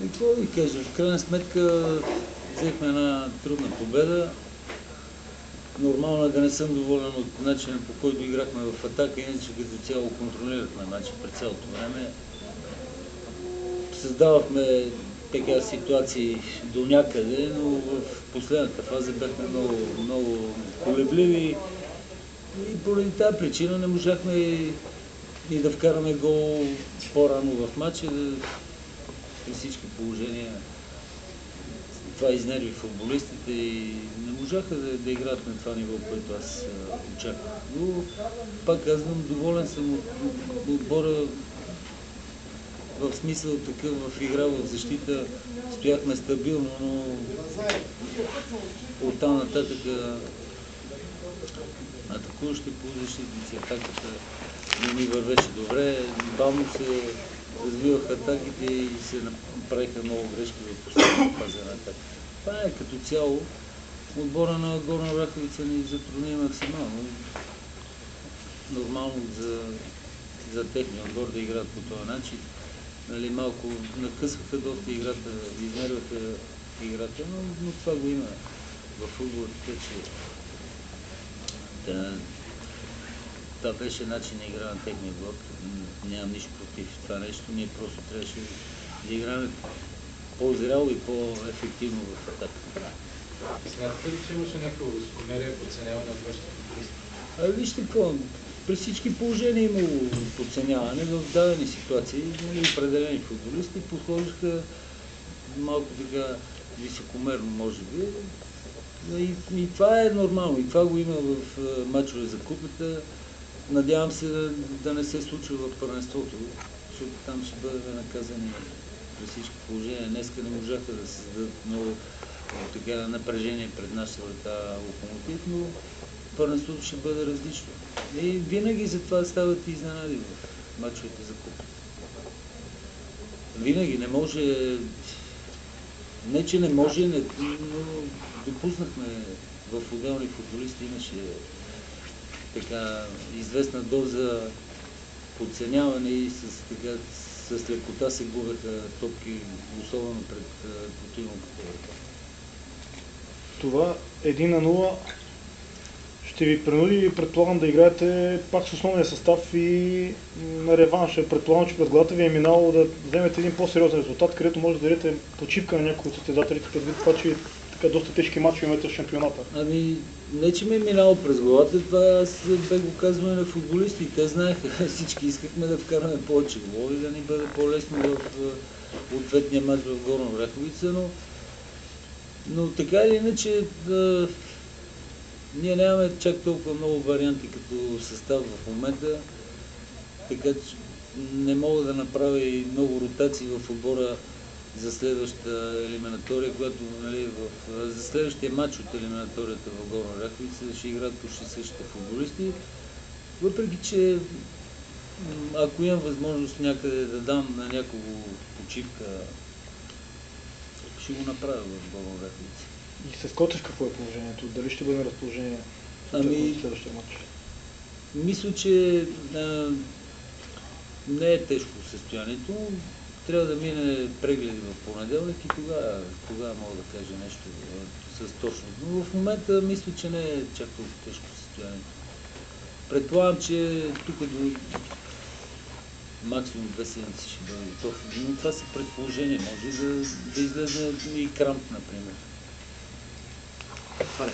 И какво да ви кажа, в крайна сметка взехме една трудна победа. Нормално е да не съм доволен от начина, по който играхме в атака, иначе като цяло контролирахме матча през цялото време. Създавахме така ситуации до някъде, но в последната фаза бяхме много колебливи и поради тази причина не можахме и да вкараме гол по-рано в матча. При всички положения това изнерви футболистите и не можаха да играят на това ниво, което аз очаквах. Но, пак казвам, доволен съм от отбора в смисъл такъв в игра, в защита. Стояхме стабилно, но оттам нататък атакуващи полузащитници, атаката не ми вървеше добре. Бавно се развиваха атаките и се направиха много грешки в последната фаза на атака. Това е като цяло. Отбора на Горна Оряховица ни затрудни максимално. Нормално за техния отбор да играят по този начин. Нали, малко накъсваха доста играта, изнерваха играта, но това го има в футбола, така че това беше начин на игра на техния отбор. Нямам нищо против това нещо, ние просто трябваше да играем по-зряло и по-ефективно в атака. Смятате ли, че имаше някакво високомерие, подценяване от вашите футболисти? Вижте какво, при всички положения имало подценяване в дадени ситуации. Определени футболисти подхождаха малко така високомерно, може би. И това е нормално, и това го има в мачове за купата. Надявам се да не се случва в първенството, защото там ще бъдем наказани при всички положения. Днеска не можаха да създадат много така напрежение пред нашата врата Локомотив, но първенството ще бъде различно. И винаги за това стават изненади в мачовете за купата. Винаги не може, не че не може, но допуснахме в отделни футболисти, имаше така известна доза подценяване и с лекота се губеха топки, особено пред противната врата. Това 1-0 ще ви принуди, предполагам, да играете пак с основния състав и на реванша. Предполагам, че пред главата ви е минало да вземете един по-сериозен резултат, където може да дадете почивка на някои от състезателите, предвид това, че така доста тежки мачове имате в шампионата. Ами, не че ми е минало през главата, това аз бе го казваме на футболисти. Те знаеха, всички искахме да вкараме повече голови, да ни бъде по-лесно в ответния мач в Горна Оряховица, но така или иначе ние нямаме чак толкова много варианти като състав в момента, така че не мога да направя и много ротации в отбора за следващата елиминатория, която за следващия матч от елиминаторията в Горна Оряховица ще играят почти същите футболисти. Въпреки че ако имам възможност някъде да дам на някого почивка, ще го направя в Горна Оряховица. И с Котев какво е положението? Дали ще бъде на разположение в следващия матч? Мисля, че не е тежко състоянието. Трябва да мине прегледи в понеделник и тогава мога да кажа нещо с точност. Но в момента мисля, че не е чак толкова тежко състоянието. Предполагам, че тук до максимум 2 седмици ще бъде готов. Но това са предположения. Може да излезе и крамп, например. Това е